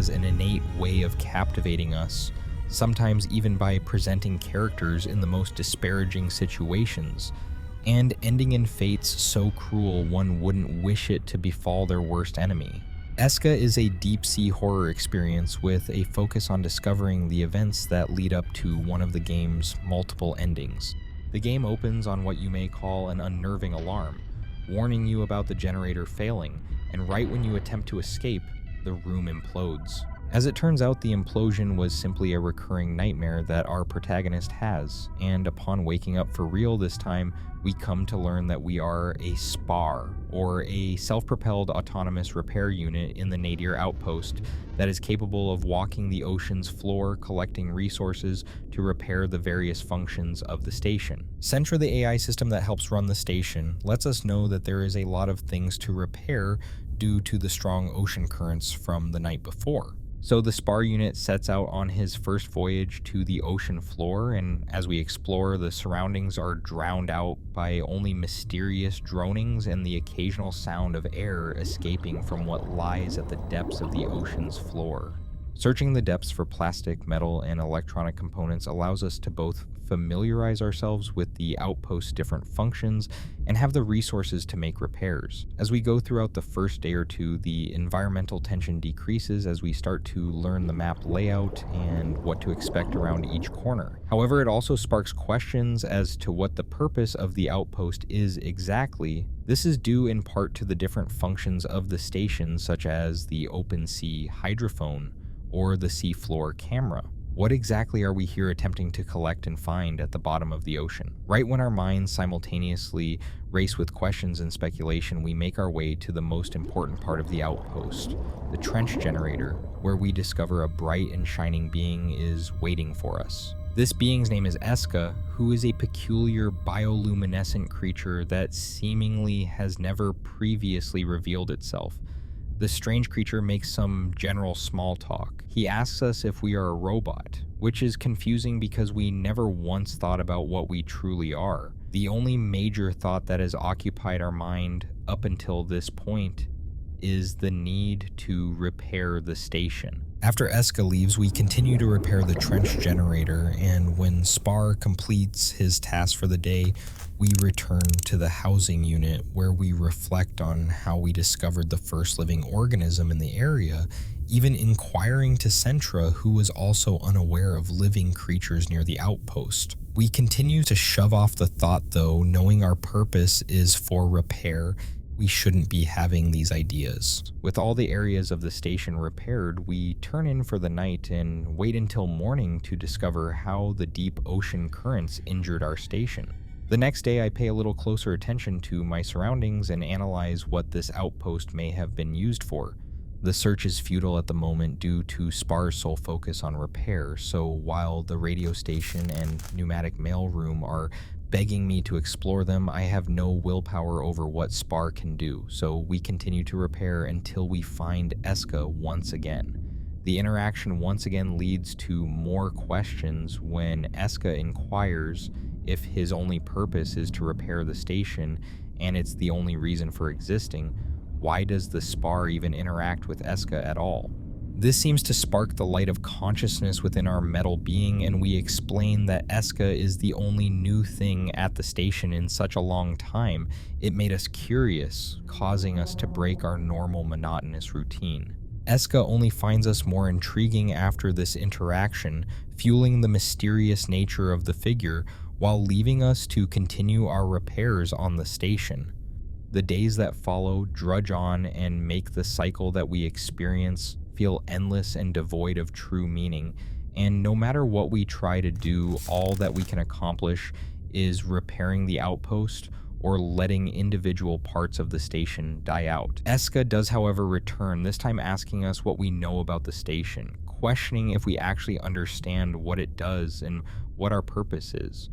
has an innate way of captivating us, sometimes even by presenting characters in the most disparaging situations, and ending in fates so cruel one wouldn't wish it to befall their worst enemy. Esca is a deep-sea horror experience with a focus on discovering the events that lead up to one of the game's multiple endings. The game opens on what you may call an unnerving alarm, warning you about the generator failing, and right when you attempt to escape, the room implodes. As it turns out, the implosion was simply a recurring nightmare that our protagonist has, and upon waking up for real this time, we come to learn that we are a SPAR, or a self-propelled autonomous repair unit in the Nadir outpost that is capable of walking the ocean's floor, collecting resources to repair the various functions of the station. Centra, the AI system that helps run the station, lets us know that there is a lot of things to repair due to the strong ocean currents from the night before. So the SPAR unit sets out on his first voyage to the ocean floor, and as we explore, the surroundings are drowned out by only mysterious dronings and the occasional sound of air escaping from what lies at the depths of the ocean's floor. Searching the depths for plastic, metal, and electronic components allows us to both familiarize ourselves with the outpost's different functions and have the resources to make repairs. As we go throughout the first day or two, the environmental tension decreases as we start to learn the map layout and what to expect around each corner. However, it also sparks questions as to what the purpose of the outpost is exactly. This is due in part to the different functions of the station, such as the open sea hydrophone or the seafloor camera. What exactly are we here attempting to collect and find at the bottom of the ocean? Right when our minds simultaneously race with questions and speculation, we make our way to the most important part of the outpost, the trench generator, where we discover a bright and shining being is waiting for us. This being's name is Esca, who is a peculiar bioluminescent creature that seemingly has never previously revealed itself. The strange creature makes some general small talk. He asks us if we are a robot, which is confusing because we never once thought about what we truly are. The only major thought that has occupied our mind up until this point is the need to repair the station. After Esca leaves, we continue to repair the trench generator, and when Spar completes his task for the day, we return to the housing unit where we reflect on how we discovered the first living organism in the area, even inquiring to Centra, who was also unaware of living creatures near the outpost. We continue to shove off the thought, though, knowing our purpose is for repair. We shouldn't be having these ideas. With all the areas of the station repaired, we turn in for the night and wait until morning to discover how the deep ocean currents injured our station. The next day, I pay a little closer attention to my surroundings and analyze what this outpost may have been used for. The search is futile at the moment due to Spar's sole focus on repair, so while the radio station and pneumatic mailroom are begging me to explore them, I have no willpower over what Spar can do, so we continue to repair until we find Esca once again. The interaction once again leads to more questions when Esca inquires if his only purpose is to repair the station and it's the only reason for existing. Why does the Spar even interact with Esca at all? This seems to spark the light of consciousness within our metal being, and we explain that Esca is the only new thing at the station in such a long time. It made us curious, causing us to break our normal monotonous routine. Esca only finds us more intriguing after this interaction, fueling the mysterious nature of the figure, while leaving us to continue our repairs on the station. The days that follow drudge on and make the cycle that we experience feel endless and devoid of true meaning, and no matter what we try to do, all that we can accomplish is repairing the outpost or letting individual parts of the station die out. Esca does, however, return, this time asking us what we know about the station, questioning if we actually understand what it does and what our purpose is.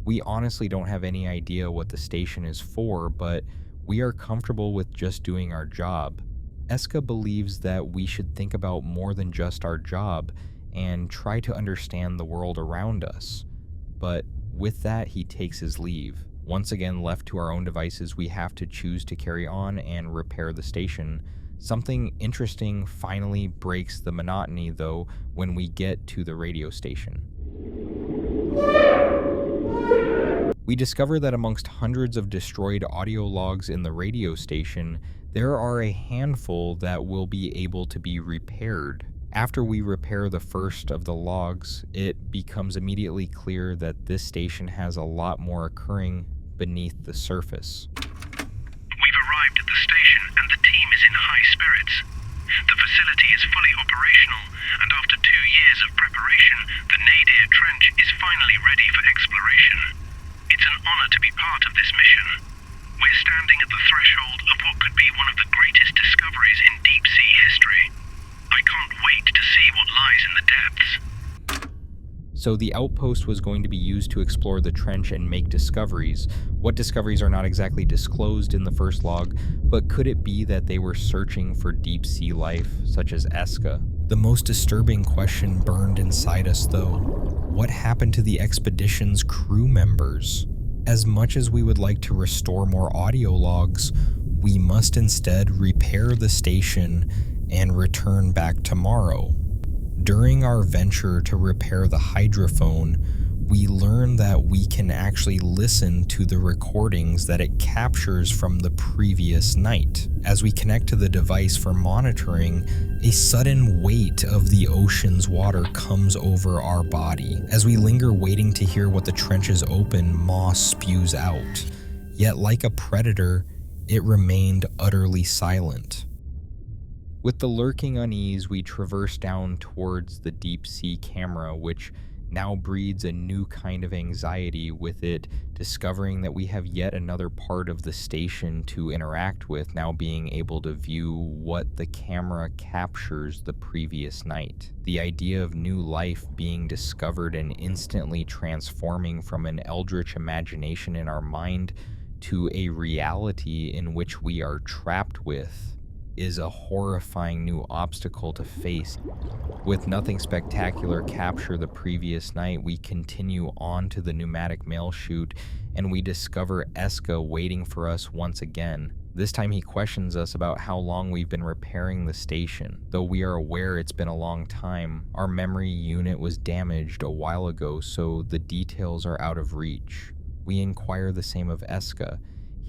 We honestly don't have any idea what the station is for, but we are comfortable with just doing our job. Esca believes that we should think about more than just our job and try to understand the world around us. But with that, he takes his leave. Once again, left to our own devices, we have to choose to carry on and repair the station, Something interesting finally breaks the monotony, though, when we get to the radio station. We discover that amongst hundreds of destroyed audio logs in the radio station, there are a handful that will be able to be repaired. After we repair the first of the logs, it becomes immediately clear that this station has a lot more occurring beneath the surface. We've arrived at the station and the team is in high spirits. The facility is fully operational, and after 2 years of preparation, the nadir trench is finally ready for exploration. It's an honor to be part of this mission. We're standing at the threshold of what could be one of the greatest discoveries in deep-sea history. I can't wait to see what lies in the depths. So the outpost was going to be used to explore the trench and make discoveries. What discoveries are not exactly disclosed in the first log, but could it be that they were searching for deep-sea life, such as Esca? The most disturbing question burned inside us, though. What happened to the expedition's crew members? As much as we would like to restore more audio logs, we must instead repair the station and return back tomorrow. During our venture to repair the hydrophone, we learn that we can actually listen to the recordings that it captures from the previous night. As we connect to the device for monitoring, a sudden weight of the ocean's water comes over our body. As we linger waiting to hear what the trenches open, moss spews out. Yet like a predator, it remained utterly silent. With the lurking unease, we traverse down towards the deep-sea camera, which now breeds a new kind of anxiety with it, discovering that we have yet another part of the station to interact with, now being able to view what the camera captures the previous night. The idea of new life being discovered and instantly transforming from an eldritch imagination in our mind to a reality in which we are trapped with is a horrifying new obstacle to face. With nothing spectacular capture the previous night, we continue on to the pneumatic mail chute and we discover Esca waiting for us once again. This time he questions us about how long we've been repairing the station. Though we are aware it's been a long time, our memory unit was damaged a while ago, so the details are out of reach. We inquire the same of Esca.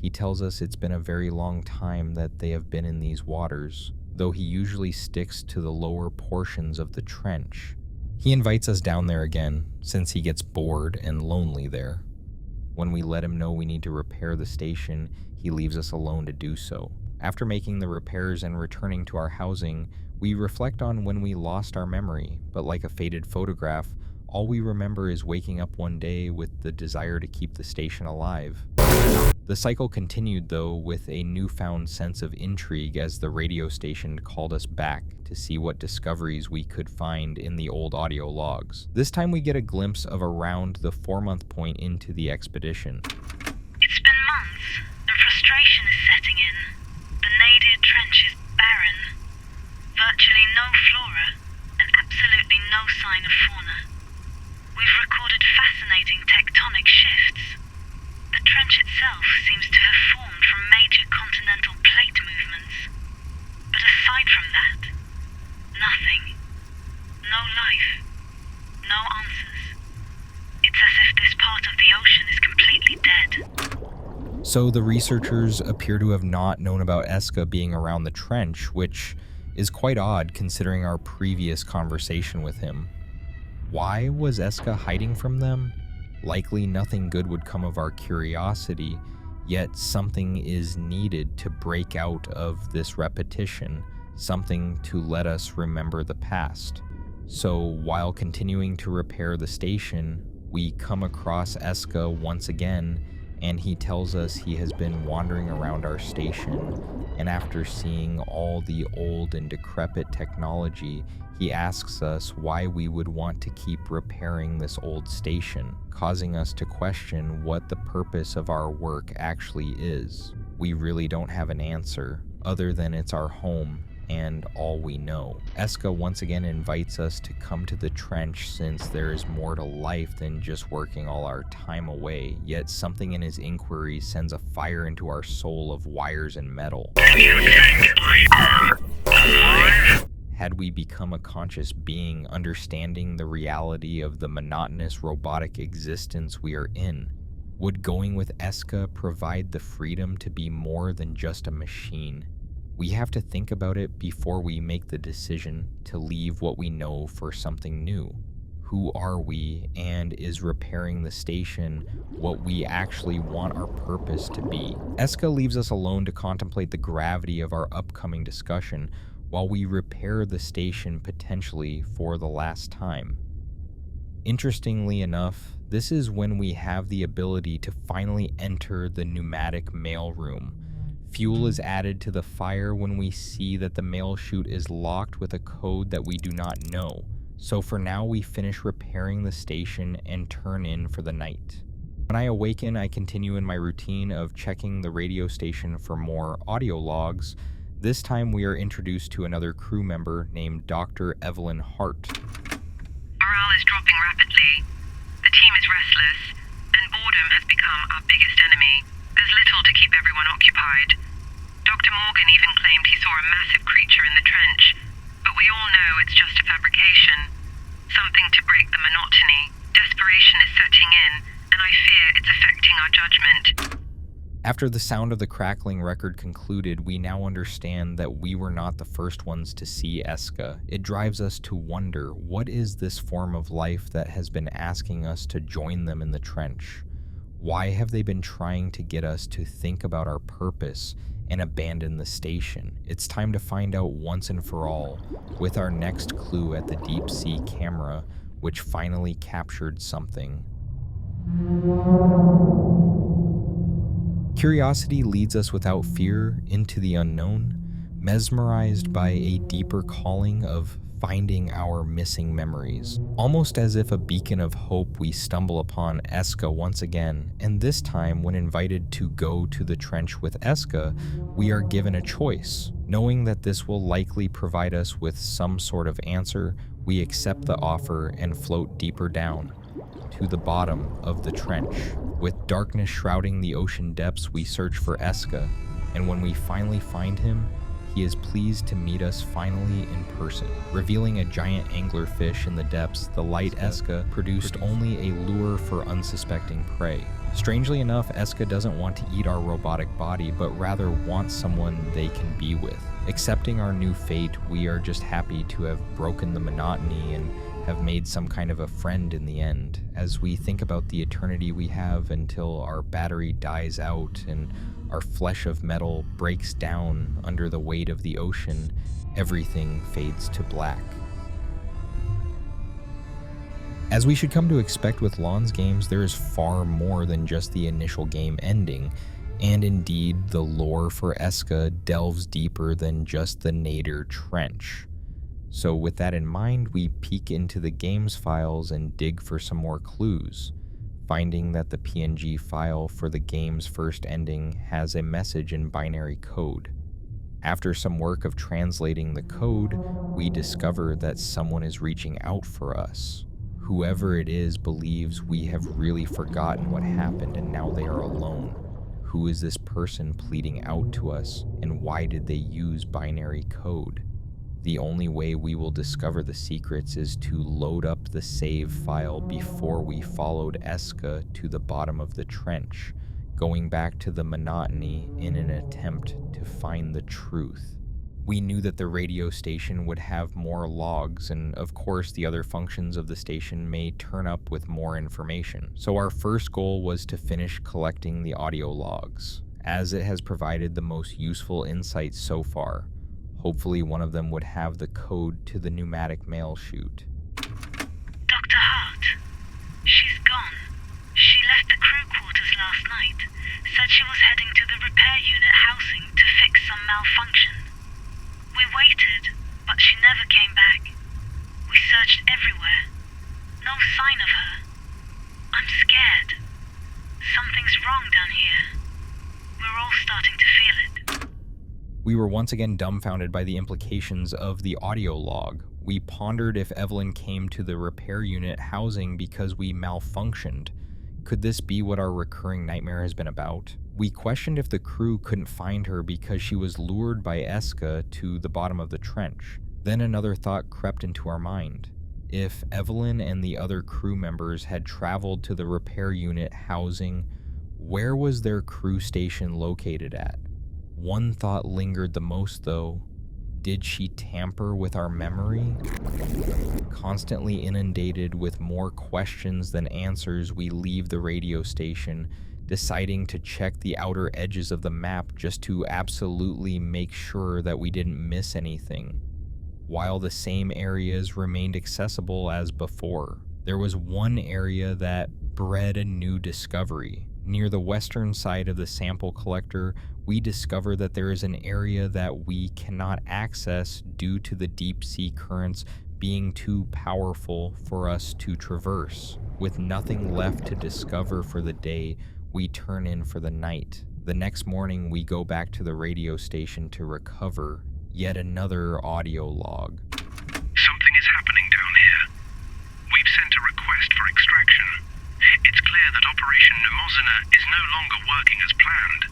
He tells us it's been a very long time that they have been in these waters, though he usually sticks to the lower portions of the trench. He invites us down there again, since he gets bored and lonely there. When we let him know we need to repair the station, he leaves us alone to do so. After making the repairs and returning to our housing, we reflect on when we lost our memory, but like a faded photograph, all we remember is waking up one day with the desire to keep the station alive. The cycle continued, though, with a newfound sense of intrigue as the radio station called us back to see what discoveries we could find in the old audio logs. This time we get a glimpse of around the 4-month point into the expedition. It's been months, and frustration is setting in. The nadir trench is barren. Virtually no flora, and absolutely no sign of fauna. We've recorded fascinating tectonic shifts. The trench itself seems to have formed from major continental plate movements. But aside from that, nothing. No life. No answers. It's as if this part of the ocean is completely dead. So the researchers appear to have not known about Esca being around the trench, which is quite odd considering our previous conversation with him. Why was Esca hiding from them? Likely nothing good would come of our curiosity, yet something is needed to break out of this repetition, something to let us remember the past. So while continuing to repair the station, we come across Esca once again, and he tells us he has been wandering around our station, and after seeing all the old and decrepit technology, he asks us why we would want to keep repairing this old station, causing us to question what the purpose of our work actually is. We really don't have an answer, other than it's our home, and all we know. Esca once again invites us to come to the trench since there is more to life than just working all our time away, yet something in his inquiry sends a fire into our soul of wires and metal. Do you think I am alive? Had we become a conscious being, understanding the reality of the monotonous robotic existence we are in, would going with Esca provide the freedom to be more than just a machine? We have to think about it before we make the decision to leave what we know for something new. Who are we, and is repairing the station what we actually want our purpose to be? Esca leaves us alone to contemplate the gravity of our upcoming discussion while we repair the station potentially for the last time. Interestingly enough, this is when we have the ability to finally enter the pneumatic mailroom. Fuel is added to the fire when we see that the mail chute is locked with a code that we do not know. So for now, we finish repairing the station and turn in for the night. When I awaken, I continue in my routine of checking the radio station for more audio logs. This time we are introduced to another crew member named Dr. Evelyn Hart. Morale is dropping rapidly. The team is restless, and boredom has become our biggest enemy. There's little to keep everyone occupied. Dr. Morgan even claimed he saw a massive creature in the trench, but we all know it's just a fabrication. Something to break the monotony. Desperation is setting in, and I fear it's affecting our judgment. After the sound of the crackling record concluded, we now understand that we were not the first ones to see Esca. It drives us to wonder, what is this form of life that has been asking us to join them in the trench? Why have they been trying to get us to think about our purpose and abandon the station? It's time to find out once and for all, with our next clue at the deep sea camera, which finally captured something. Curiosity leads us without fear into the unknown, mesmerized by a deeper calling of finding our missing memories. Almost as if a beacon of hope, we stumble upon Esca once again, and this time when invited to go to the trench with Esca, we are given a choice. Knowing that this will likely provide us with some sort of answer, we accept the offer and float deeper down, to the bottom of the trench. With darkness shrouding the ocean depths, we search for Esca, and when we finally find him, he is pleased to meet us finally in person. Revealing a giant anglerfish in the depths, the light Esca produced only a lure for unsuspecting prey. Strangely enough, Esca doesn't want to eat our robotic body, but rather wants someone they can be with. Accepting our new fate, we are just happy to have broken the monotony and have made some kind of a friend in the end. As we think about the eternity we have until our battery dies out and our flesh of metal breaks down under the weight of the ocean, everything fades to black. As we should come to expect with Lon's games, there is far more than just the initial game ending, and indeed, the lore for Esca delves deeper than just the Nadir Trench. So with that in mind, we peek into the game's files and dig for some more clues, finding that the PNG file for the game's first ending has a message in binary code. After some work of translating the code, we discover that someone is reaching out for us. Whoever it is believes we have really forgotten what happened and now they are alone. Who is this person pleading out to us, and why did they use binary code? The only way we will discover the secrets is to load up the save file before we followed Esca to the bottom of the trench, going back to the monotony in an attempt to find the truth. We knew that the radio station would have more logs, and of course the other functions of the station may turn up with more information. So our first goal was to finish collecting the audio logs, as it has provided the most useful insights so far. Hopefully one of them would have the code to the pneumatic mail chute. Dr. Hart. She's gone. She left the crew quarters last night. Said she was heading to the repair unit housing to fix some malfunction. We waited, but she never came back. We searched everywhere. No sign of her. I'm scared. Something's wrong down here. We're all starting to feel it. We were once again dumbfounded by the implications of the audio log. We pondered if Evelyn came to the repair unit housing because we malfunctioned. Could this be what our recurring nightmare has been about? We questioned if the crew couldn't find her because she was lured by Esca to the bottom of the trench. Then another thought crept into our mind. If Evelyn and the other crew members had traveled to the repair unit housing, where was their crew station located at? One thought lingered the most though. Did she tamper with our memory? Constantly inundated with more questions than answers, we leave the radio station, deciding to check the outer edges of the map just to absolutely make sure that we didn't miss anything. While the same areas remained accessible as before, there was one area that bred a new discovery. Near the western side of the sample collector, we discover that there is an area that we cannot access due to the deep sea currents being too powerful for us to traverse. With nothing left to discover for the day, we turn in for the night. The next morning, we go back to the radio station to recover yet another audio log. Something is happening down here. We've sent a request for extraction. It's clear that Operation Mnemosyne is no longer working as planned.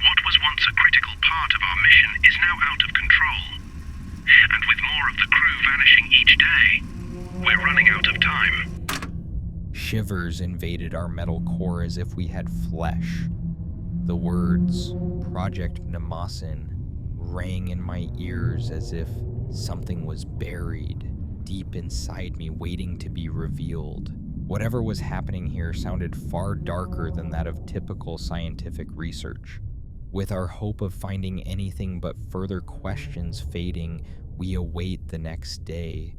What was once a critical part of our mission is now out of control. And with more of the crew vanishing each day, we're running out of time. Shivers invaded our metal core as if we had flesh. The words, Project Mnemosyne, rang in my ears as if something was buried deep inside me waiting to be revealed. Whatever was happening here sounded far darker than that of typical scientific research. With our hope of finding anything but further questions fading, we await the next day.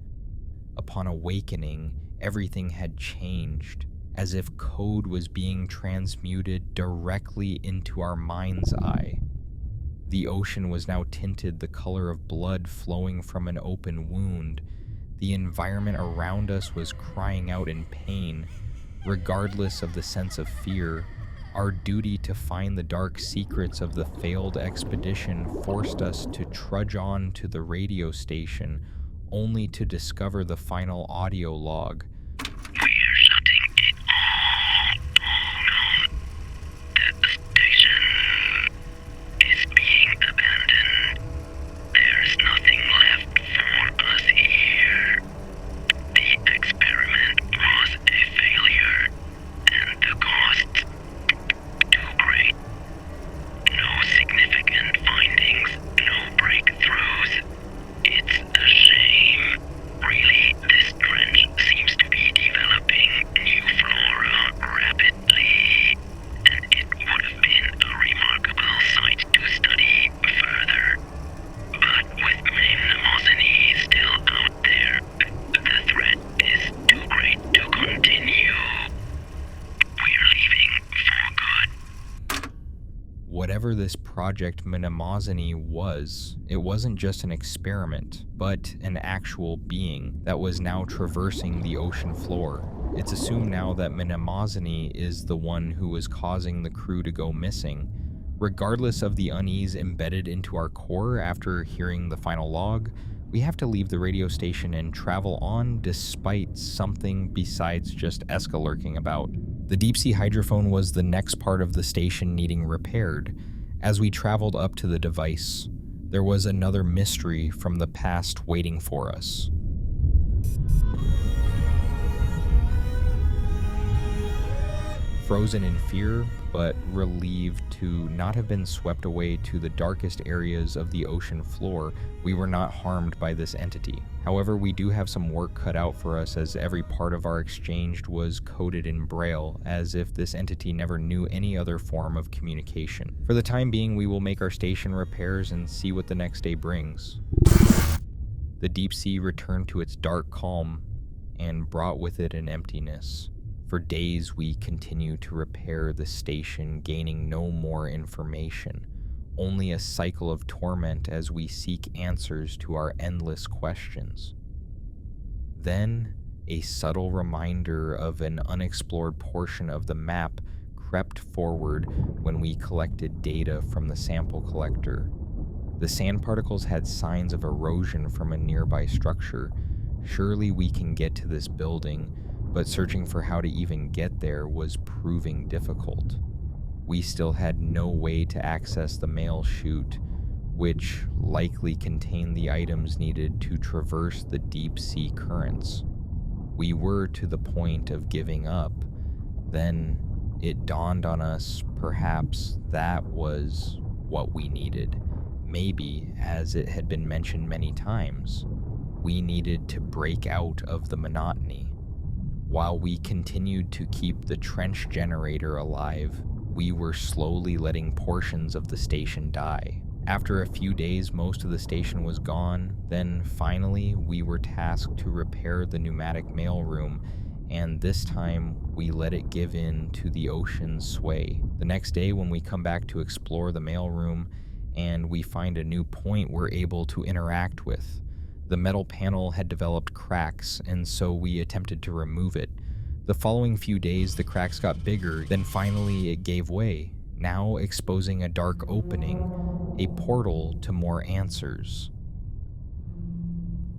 Upon awakening, everything had changed, as if code was being transmuted directly into our mind's eye. The ocean was now tinted the color of blood flowing from an open wound. The environment around us was crying out in pain. Regardless of the sense of fear, our duty to find the dark secrets of the failed expedition forced us to trudge on to the radio station, only to discover the final audio log. We're shutting it all down. The station is being abandoned. There's nothing left for us here. The experiment was a failure, and the cost too great. No significant findings, no breakthroughs. It's a shame. Really, this trench seems to be developing new flora rapidly, and it would have been a remarkable site to study further. But with Mnemosyne still out there, the threat is too great to continue. We're leaving for good. Whatever this Project Mnemosyne was, it wasn't just an experiment, but an actual being that was now traversing the ocean floor. It's assumed now that Mnemosyne is the one who was causing the crew to go missing. Regardless of the unease embedded into our core after hearing the final log, we have to leave the radio station and travel on despite something besides just Esca lurking about. The deep-sea hydrophone was the next part of the station needing repaired. As we traveled up to the device, there was another mystery from the past waiting for us. Frozen in fear, but relieved to not have been swept away to the darkest areas of the ocean floor, we were not harmed by this entity. However, we do have some work cut out for us as every part of our exchange was coded in Braille, as if this entity never knew any other form of communication. For the time being, we will make our station repairs and see what the next day brings. The deep sea returned to its dark calm and brought with it an emptiness. For days, we continue to repair the station, gaining no more information, only a cycle of torment as we seek answers to our endless questions. Then, a subtle reminder of an unexplored portion of the map crept forward when we collected data from the sample collector. The sand particles had signs of erosion from a nearby structure. Surely we can get to this building, but searching for how to even get there was proving difficult. We still had no way to access the mail chute, which likely contained the items needed to traverse the deep-sea currents. We were to the point of giving up. Then it dawned on us perhaps that was what we needed. Maybe, as it had been mentioned many times, we needed to break out of the monotony. While we continued to keep the trench generator alive, we were slowly letting portions of the station die. After a few days, most of the station was gone. Then finally, we were tasked to repair the pneumatic mailroom, and this time we let it give in to the ocean's sway. The next day, when we come back to explore the mailroom and we find a new point we're able to interact with, the metal panel had developed cracks, and so we attempted to remove it. The following few days, the cracks got bigger, then finally it gave way, now exposing a dark opening, a portal to more answers.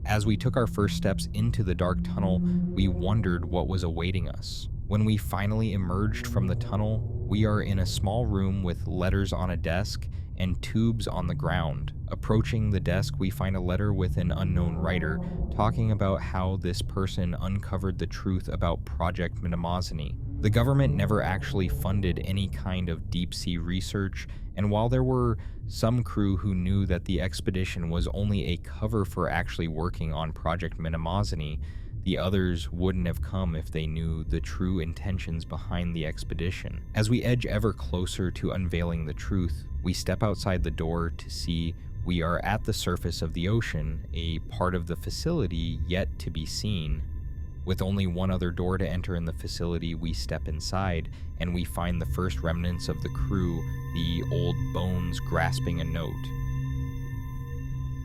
As we took our first steps into the dark tunnel, we wondered what was awaiting us. When we finally emerged from the tunnel, we are in a small room with letters on a desk and tubes on the ground. Approaching the desk, we find a letter with an unknown writer talking about how this person uncovered the truth about Project Mnemosyne. The government never actually funded any kind of deep-sea research, and while there were some crew who knew that the expedition was only a cover for actually working on Project Mnemosyne, the others wouldn't have come if they knew the true intentions behind the expedition. As we edge ever closer to unveiling the truth, we step outside the door to see we are at the surface of the ocean, a part of the facility yet to be seen. With only one other door to enter in the facility, we step inside, and we find the first remnants of the crew, the old bones grasping a note.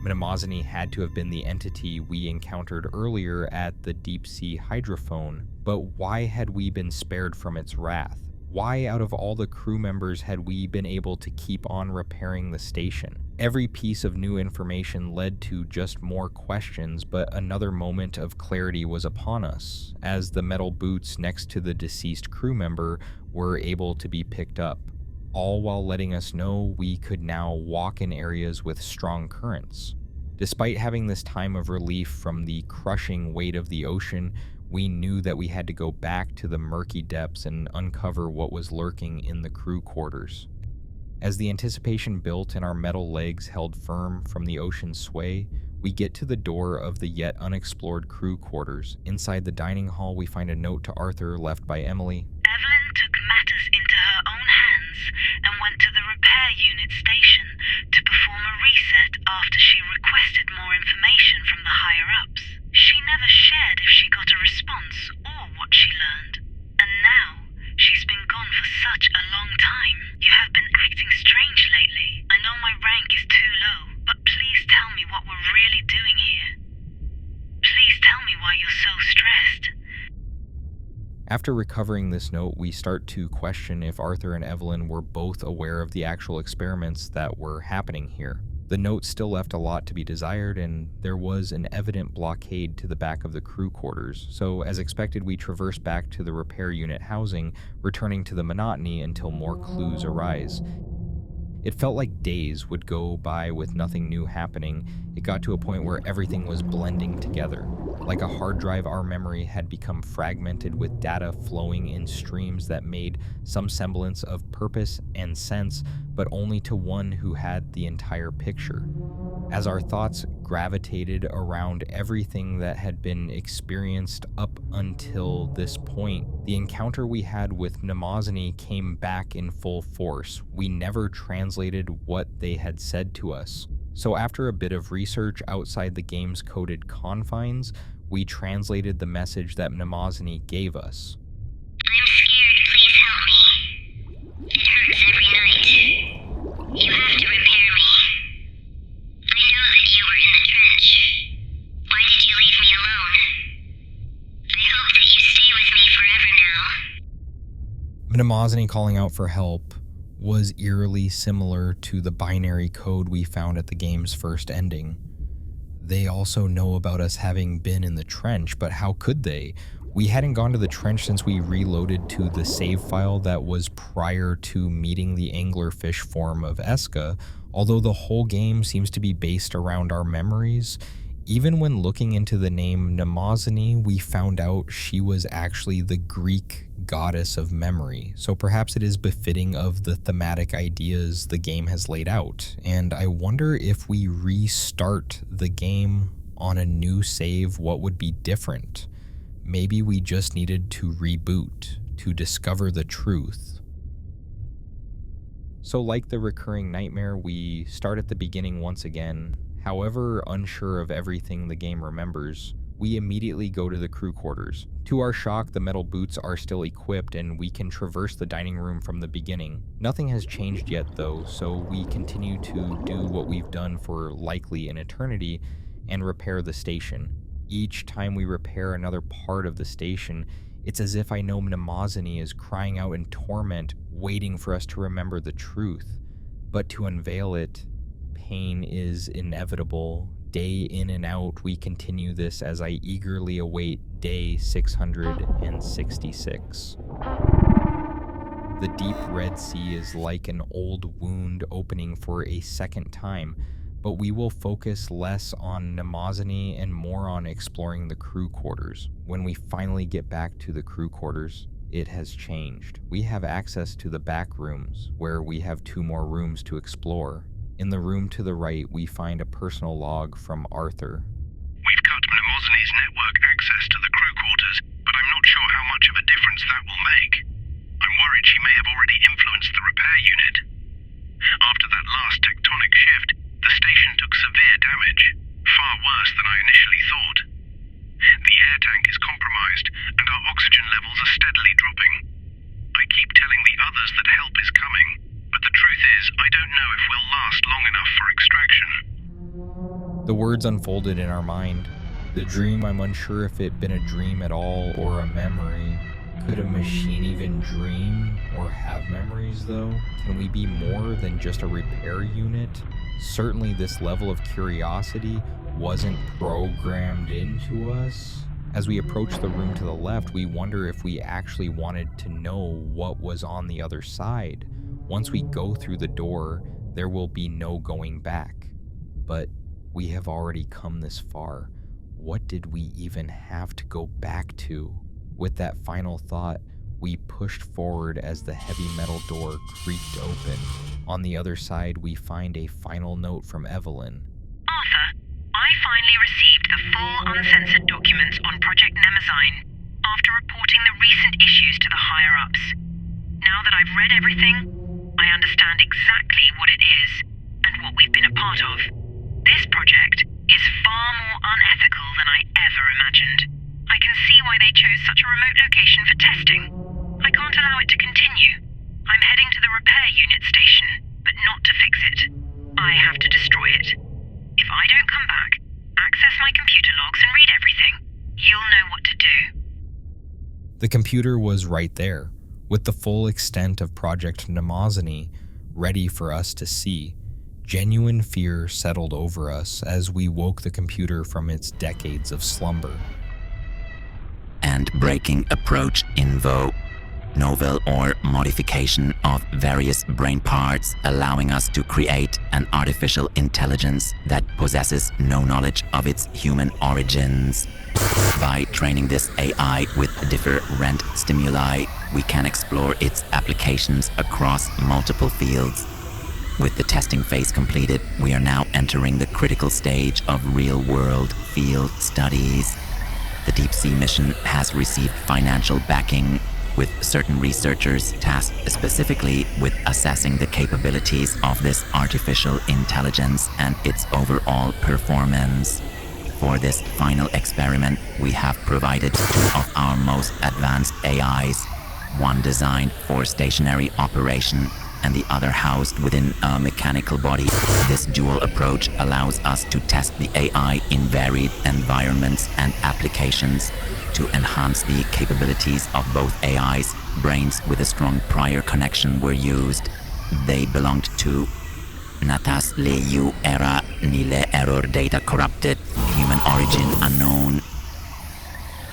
Mnemosyne had to have been the entity we encountered earlier at the deep-sea hydrophone, but why had we been spared from its wrath? Why, out of all the crew members, had we been able to keep on repairing the station? Every piece of new information led to just more questions, but another moment of clarity was upon us, as the metal boots next to the deceased crew member were able to be picked up, all while letting us know we could now walk in areas with strong currents. Despite having this time of relief from the crushing weight of the ocean, we knew that we had to go back to the murky depths and uncover what was lurking in the crew quarters. As the anticipation built and our metal legs held firm from the ocean's sway, we get to the door of the yet unexplored crew quarters. Inside the dining hall, we find a note to Arthur left by Emily. Evelyn took matters into her own hands and went to the repair unit station to perform a reset after she requested more information from the higher-ups. She never shared if she got a response or what she learned. And now, she's been gone for such a long time. You have been acting strange lately. I know my rank is too low, but please tell me what we're really doing here. Please tell me why you're so stressed. After recovering this note, we start to question if Arthur and Evelyn were both aware of the actual experiments that were happening here. The note still left a lot to be desired, and there was an evident blockade to the back of the crew quarters, so as expected we traversed back to the repair unit housing, returning to the monotony until more clues arise. It felt like days would go by with nothing new happening. It got to a point where everything was blending together. Like a hard drive, our memory had become fragmented with data flowing in streams that made some semblance of purpose and sense, but only to one who had the entire picture. As our thoughts gravitated around everything that had been experienced up until this point, the encounter we had with Mnemosyne came back in full force. We never translated what they had said to us. So after a bit of research outside the game's coded confines, we translated the message that Mnemosyne gave us. I'm scared, please help me. It hurts every night. You have to repair me. I know that you were in the trench. Why did you leave me alone? I hope that you stay with me forever now. Mnemosyne calling out for help. was eerily similar to the binary code we found at the game's first ending. They also know about us having been in the trench, but how could they? We hadn't gone to the trench since we reloaded to the save file that was prior to meeting the anglerfish form of Esca, although the whole game seems to be based around our memories. Even when looking into the name Mnemosyne, we found out she was actually the Greek goddess of memory, so perhaps it is befitting of the thematic ideas the game has laid out. And I wonder if we restart the game on a new save, what would be different? Maybe we just needed to reboot to discover the truth. So like the recurring nightmare, we start at the beginning once again. However unsure of everything the game remembers, we immediately go to the crew quarters. To our shock, the metal boots are still equipped and we can traverse the dining room from the beginning. Nothing has changed yet though, so we continue to do what we've done for likely an eternity and repair the station. Each time we repair another part of the station, it's as if I know Mnemosyne is crying out in torment, waiting for us to remember the truth. But to unveil it, pain is inevitable. Day in and out, we continue this as I eagerly await day 666. The deep Red Sea is like an old wound opening for a second time, but we will focus less on Mnemosyne and more on exploring the crew quarters. When we finally get back to the crew quarters, it has changed. We have access to the back rooms, where we have 2 more rooms to explore. In the room to the right, we find a personal log from Arthur. We've cut Mnemosyne's network access to the crew quarters, but I'm not sure how much of a difference that will make. I'm worried she may have already influenced the repair unit. After that last tectonic shift, the station took severe damage, far worse than I initially thought. The air tank is compromised, and our oxygen levels are steadily dropping. I keep telling the others that help is coming, but the truth is, I don't know if we'll last long enough for extraction. The words unfolded in our mind. The dream, I'm unsure if it been a dream at all or a memory. Could a machine even dream or have memories though? Can we be more than just a repair unit? Certainly this level of curiosity wasn't programmed into us. As we approach the room to the left, we wonder if we actually wanted to know what was on the other side. Once we go through the door, there will be no going back. But we have already come this far. What did we even have to go back to? With that final thought, we pushed forward as the heavy metal door creaked open. On the other side, we find a final note from Evelyn. Arthur, I finally received the full uncensored documents on Project Mnemosyne after reporting the recent issues to the higher-ups. Now that I've read everything, I understand exactly what it is and what we've been a part of. This project is far more unethical than I ever imagined. I can see why they chose such a remote location for testing. I can't allow it to continue. I'm heading to the repair unit station, but not to fix it. I have to destroy it. If I don't come back, access my computer logs and read everything, you'll know what to do. The computer was right there, with the full extent of Project Mnemosyne ready for us to see. Genuine fear settled over us as we woke the computer from its decades of slumber. And breaking approach invo. Novel or modification of various brain parts, allowing us to create an artificial intelligence that possesses no knowledge of its human origins. By training this AI with different stimuli, we can explore its applications across multiple fields. With the testing phase completed, we are now entering the critical stage of real-world field studies. The Deep Sea mission has received financial backing, with certain researchers tasked specifically with assessing the capabilities of this artificial intelligence and its overall performance. For this final experiment, we have provided 2 of our most advanced AIs, one designed for stationary operation and the other housed within a mechanical body. This dual approach allows us to test the AI in varied environments and applications to enhance the capabilities of both AIs. Brains with a strong prior connection were used. they belonged to Natas Leu Era Nile Error Data Corrupted, Human Origin Unknown.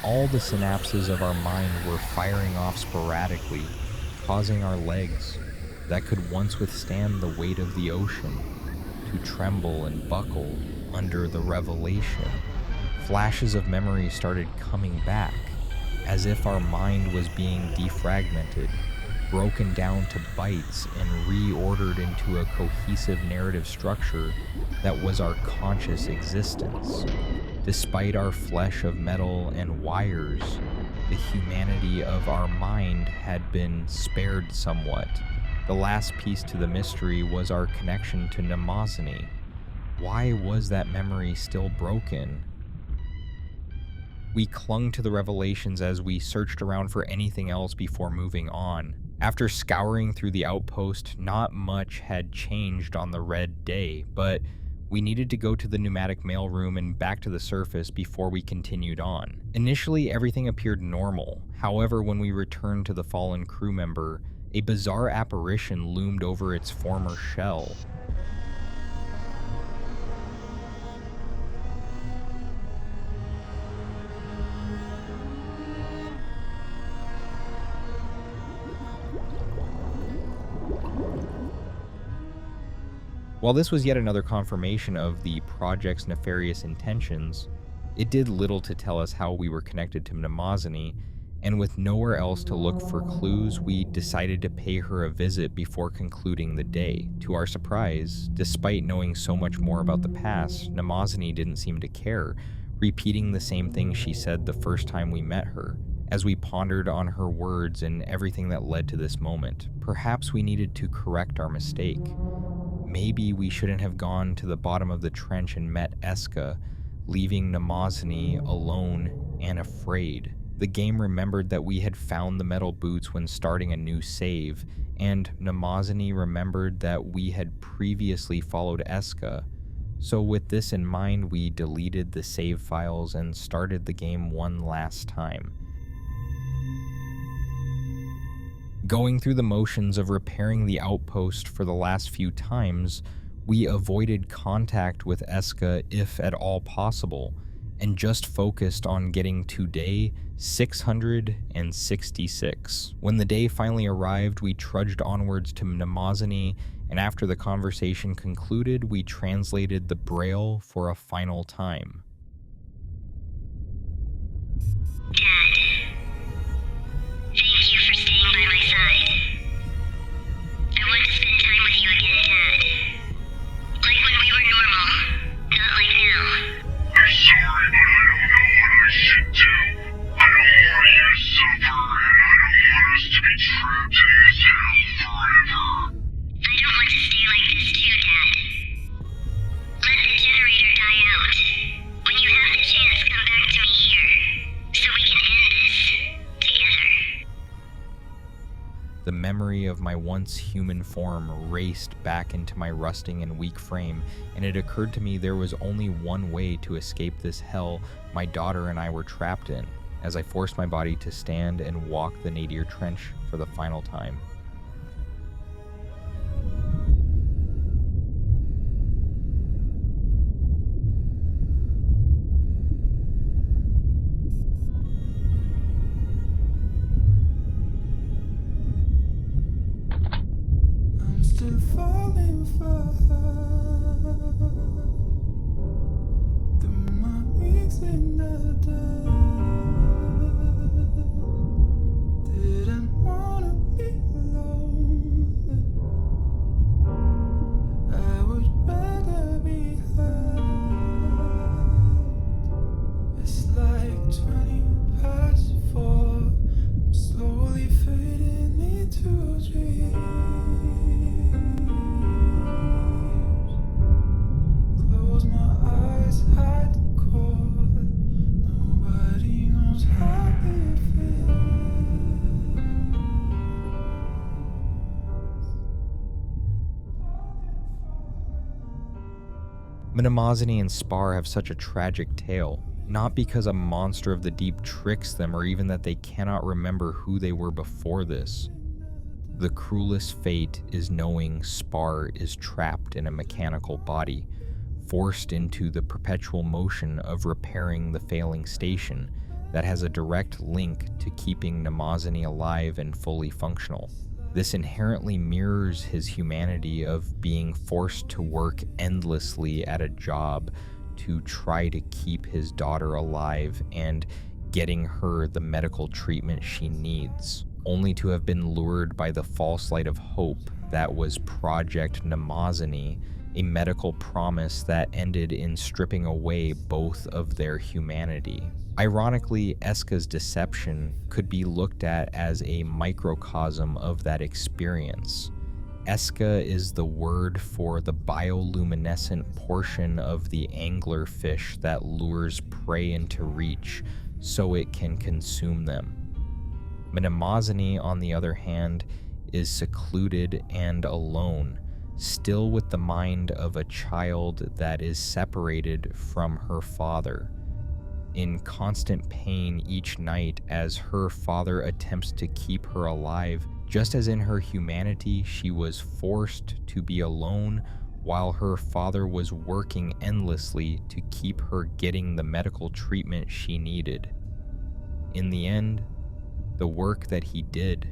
All the synapses of our mind were firing off sporadically, causing our legs, that could once withstand the weight of the ocean, to tremble and buckle under the revelation. Flashes of memory started coming back, as if our mind was being defragmented, broken down to bytes and reordered into a cohesive narrative structure that was our conscious existence. Despite our flesh of metal and wires, the humanity of our mind had been spared somewhat. The last piece to the mystery was our connection to Mnemosyne. Why was that memory still broken? We clung to the revelations as we searched around for anything else before moving on. After scouring through the outpost, not much had changed on the red day, but we needed to go to the pneumatic mailroom and back to the surface before we continued on. Initially, everything appeared normal. However, when we returned to the fallen crew member, a bizarre apparition loomed over its former shell. While this was yet another confirmation of the project's nefarious intentions, it did little to tell us how we were connected to Mnemosyne, and with nowhere else to look for clues, we decided to pay her a visit before concluding the day. To our surprise, despite knowing so much more about the past, Mnemosyne didn't seem to care, repeating the same thing she said the first time we met her. As we pondered on her words and everything that led to this moment, perhaps we needed to correct our mistake. Maybe we shouldn't have gone to the bottom of the trench and met Esca, leaving Mnemosyne alone and afraid. The game remembered that we had found the metal boots when starting a new save, and Mnemosyne remembered that we had previously followed Esca. So with this in mind, we deleted the save files and started the game one last time. Going through the motions of repairing the outpost for the last few times, we avoided contact with Esca if at all possible, and just focused on getting to day 666. When the day finally arrived, we trudged onwards to Mnemosyne, and after the conversation concluded, we translated the Braille for a final time. The memory of my once human form raced back into my rusting and weak frame, and it occurred to me there was only one way to escape this hell my daughter and I were trapped in, as I forced my body to stand and walk the nadir trench for the final time. Still falling fast through my weeks in the dark. Didn't wanna be lonely. I would rather be hurt. It's like 20 past 4. I'm slowly fading into dreams. Mnemosyne and Spar have such a tragic tale, not because a monster of the deep tricks them or even that they cannot remember who they were before this. The cruelest fate is knowing Spar is trapped in a mechanical body, forced into the perpetual motion of repairing the failing station that has a direct link to keeping Mnemosyne alive and fully functional. This inherently mirrors his humanity of being forced to work endlessly at a job to try to keep his daughter alive and getting her the medical treatment she needs, only to have been lured by the false light of hope that was Project Mnemosyne, a medical promise that ended in stripping away both of their humanity. Ironically, Esca's deception could be looked at as a microcosm of that experience. Esca is the word for the bioluminescent portion of the anglerfish that lures prey into reach so it can consume them. Mnemosyne, on the other hand, is secluded and alone, still with the mind of a child that is separated from her father, in constant pain each night as her father attempts to keep her alive, just as in her humanity she was forced to be alone while her father was working endlessly to keep her getting the medical treatment she needed. In the end, the work that he did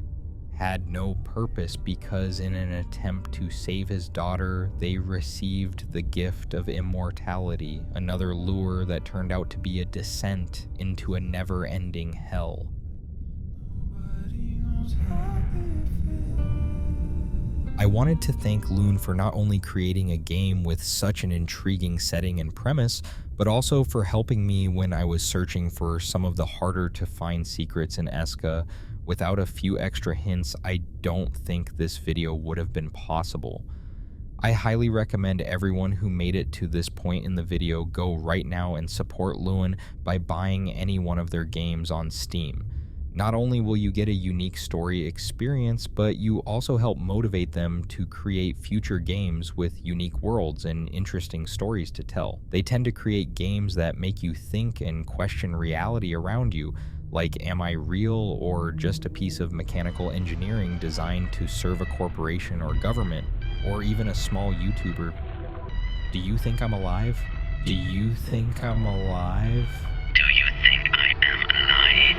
had no purpose because in an attempt to save his daughter, they received the gift of immortality, another lure that turned out to be a descent into a never-ending hell. Nobody knows how it feels. I wanted to thank Loon for not only creating a game with such an intriguing setting and premise, but also for helping me when I was searching for some of the harder to find secrets in Esca. Without a few extra hints, I don't think this video would have been possible. I highly recommend everyone who made it to this point in the video go right now and support Loon by buying any one of their games on Steam. Not only will you get a unique story experience, but you also help motivate them to create future games with unique worlds and interesting stories to tell. They tend to create games that make you think and question reality around you, like am I real or just a piece of mechanical engineering designed to serve a corporation or government, or even a small YouTuber? Do you think I'm alive? Do you think I'm alive? Do you think I am alive?